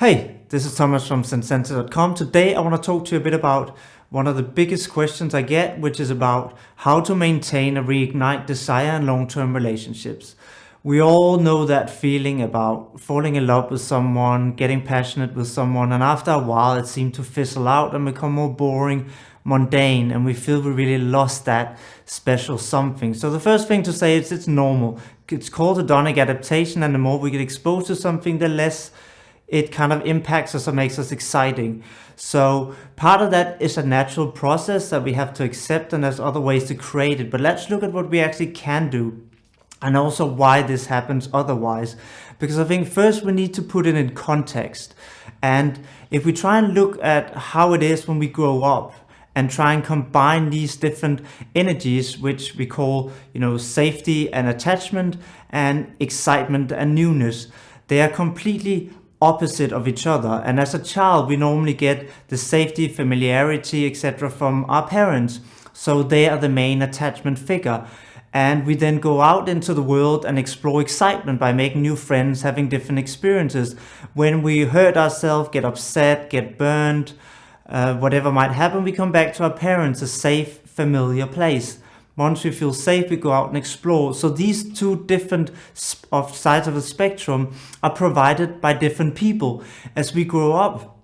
Hey, this is Thomas from Sensenta.com. Today I want to talk to you a bit about one of the biggest questions I get, which is about how to maintain a reignite desire in long-term relationships. We all know that feeling about falling in love with someone, getting passionate with someone, and after a while it seems to fizzle out and become more boring, mundane, and we feel we really lost that special something. So the first thing to say is it's normal. It's called hedonic adaptation, and the more we get exposed to something, the less it kind of impacts us or makes us exciting. So part of that is a natural process that we have to accept, and there's other ways to create it. But let's look at what we actually can do and also why this happens otherwise. Because I think first we need to put it in context. And if we try and look at how it is when we grow up and try and combine these different energies, which we call, safety and attachment and excitement and newness, they are completely opposite of each other. And as a child, we normally get the safety, familiarity, etc. from our parents. So they are the main attachment figure. And we then go out into the world and explore excitement by making new friends, having different experiences. When we hurt ourselves, get upset, get burned, whatever might happen, we come back to our parents, a safe, familiar place. Once we feel safe, we go out and explore. So these two different sides of the spectrum are provided by different people. As we grow up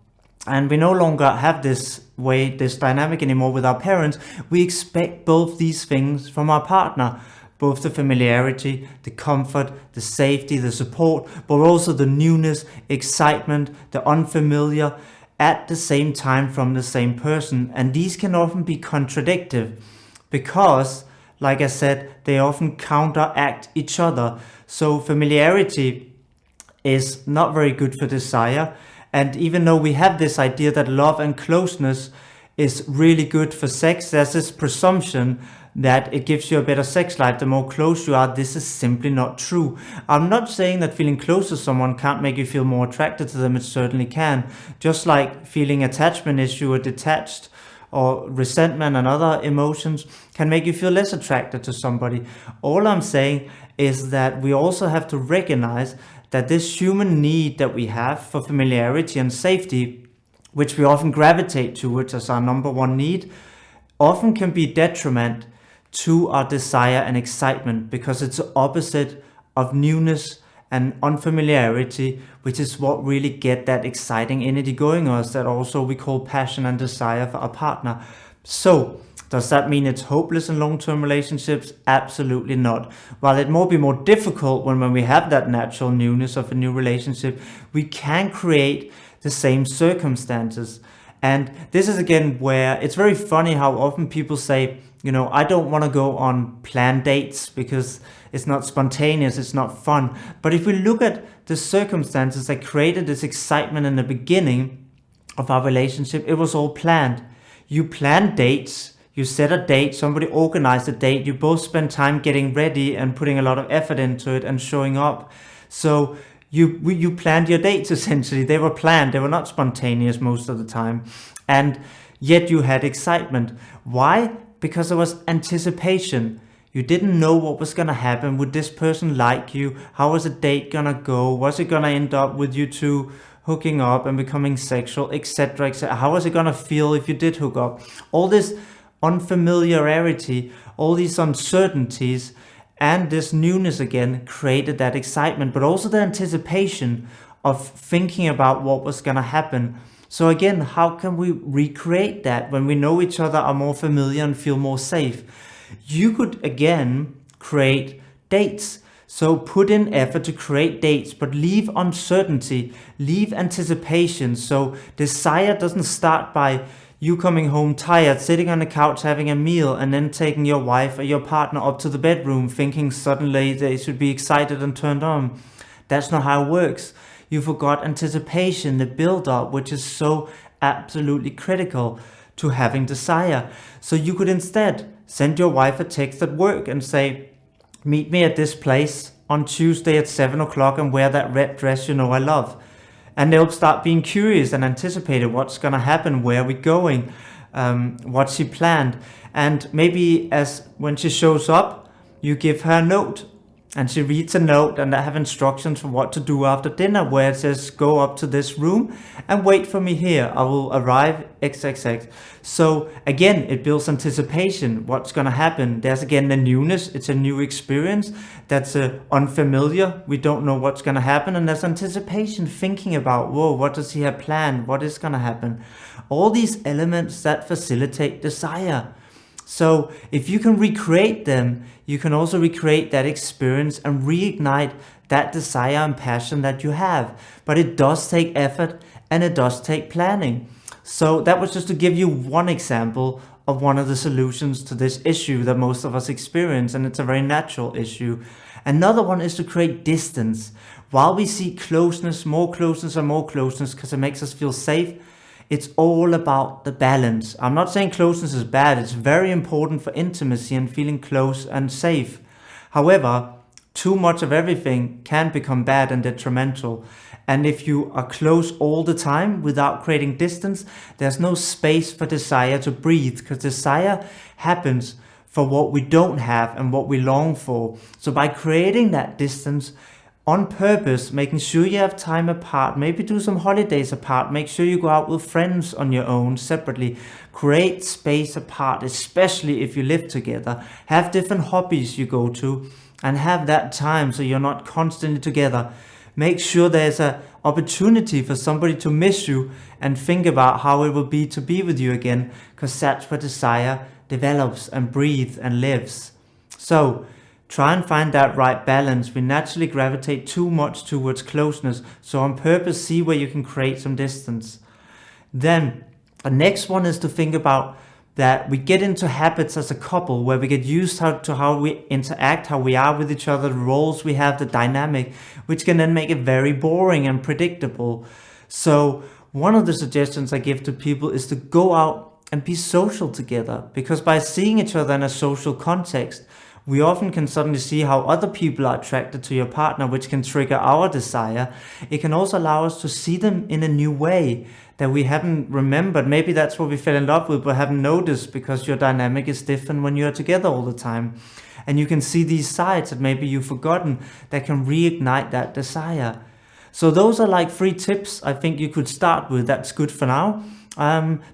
and we no longer have this dynamic anymore with our parents, we expect both these things from our partner. Both the familiarity, the comfort, the safety, the support, but also the newness, excitement, the unfamiliar at the same time from the same person. And these can often be contradictory, because, like I said, they often counteract each other. So familiarity is not very good for desire. And even though we have this idea that love and closeness is really good for sex, there's this presumption that it gives you a better sex life the more close you are. This is simply not true. I'm not saying that feeling close to someone can't make you feel more attracted to them. It certainly can. Just like feeling attachment issue or detached or resentment and other emotions can make you feel less attracted to somebody. All I'm saying is that we also have to recognize that this human need that we have for familiarity and safety, which we often gravitate towards as our number one need, often can be detriment to our desire and excitement, because it's the opposite of newness and unfamiliarity, which is what really get that exciting energy going us, that also we call passion and desire for a partner. So does that mean it's hopeless in long-term relationships? Absolutely not. While it might be more difficult when we have that natural newness of a new relationship, we can create the same circumstances. And this is again where it's very funny how often people say, I don't want to go on planned dates because it's not spontaneous, it's not fun. But if we look at the circumstances that created this excitement in the beginning of our relationship, it was all planned. You planned dates, you set a date, somebody organized a date, you both spent time getting ready and putting a lot of effort into it and showing up. So you planned your dates essentially. They were planned, they were not spontaneous most of the time. And yet you had excitement. Why? Because there was anticipation. You didn't know what was going to happen. Would this person like you? How was the date going to go? Was it going to end up with you two hooking up and becoming sexual, etc., etc.? How was it going to feel if you did hook up? All this unfamiliarity, all these uncertainties, and this newness again created that excitement, but also the anticipation of thinking about what was going to happen. So again, how can we recreate that when we know each other, are more familiar and feel more safe? You could again create dates. So put in effort to create dates, but leave uncertainty, leave anticipation. So desire doesn't start by you coming home tired, sitting on the couch having a meal, and then taking your wife or your partner up to the bedroom thinking suddenly they should be excited and turned on. That's not how it works. You forgot anticipation, the build-up, which is so absolutely critical to having desire. So you could instead send your wife a text at work and say, meet me at this place on Tuesday at 7 o'clock and wear that red dress I love. And they'll start being curious and anticipating what's going to happen, where are we going, what she planned. And maybe when she shows up, you give her a note and she reads a note and I have instructions for what to do after dinner, where it says go up to this room and wait for me here, I will arrive XXX. So again, it builds anticipation, what's going to happen. There's again the newness, it's a new experience that's unfamiliar, we don't know what's going to happen, and there's anticipation, thinking about, whoa, what does he have planned, what is going to happen. All these elements that facilitate desire. So if you can recreate them, you can also recreate that experience and reignite that desire and passion that you have. But it does take effort and it does take planning. So that was just to give you one example of one of the solutions to this issue that most of us experience, and it's a very natural issue. Another one is to create distance. While we seek closeness, more closeness and more closeness, because it makes us feel safe, it's all about the balance. I'm not saying closeness is bad. It's very important for intimacy and feeling close and safe. However, too much of everything can become bad and detrimental. And if you are close all the time without creating distance, there's no space for desire to breathe, because desire happens for what we don't have and what we long for. So by creating that distance, on purpose, making sure you have time apart, maybe do some holidays apart, make sure you go out with friends on your own separately, create space apart, especially if you live together, have different hobbies you go to and have that time so you're not constantly together. Make sure there's an opportunity for somebody to miss you and think about how it will be to be with you again, because that's where desire develops and breathes and lives. So try and find that right balance. We naturally gravitate too much towards closeness. So on purpose, see where you can create some distance. Then the next one is to think about that we get into habits as a couple where we get used to how we interact, how we are with each other, the roles we have, the dynamic, which can then make it very boring and predictable. So one of the suggestions I give to people is to go out and be social together, because by seeing each other in a social context, we often can suddenly see how other people are attracted to your partner, which can trigger our desire. It can also allow us to see them in a new way that we haven't remembered. Maybe that's what we fell in love with but haven't noticed, because your dynamic is different when you're together all the time. And you can see these sides that maybe you've forgotten that can reignite that desire. So those are like 3 tips I think you could start with. That's good for now.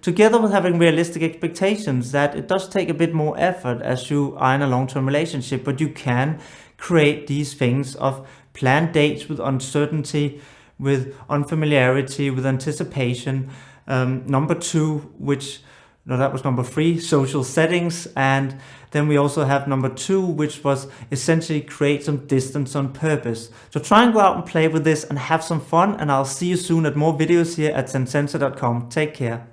Together with having realistic expectations that it does take a bit more effort as you are in a long-term relationship, but you can create these things of planned dates with uncertainty, with unfamiliarity, with anticipation. Number 2, that was number 3, social settings. And then we also have number 2, which was essentially create some distance on purpose. So try and go out and play with this and have some fun. And I'll see you soon at more videos here at sensensor.com. Take care.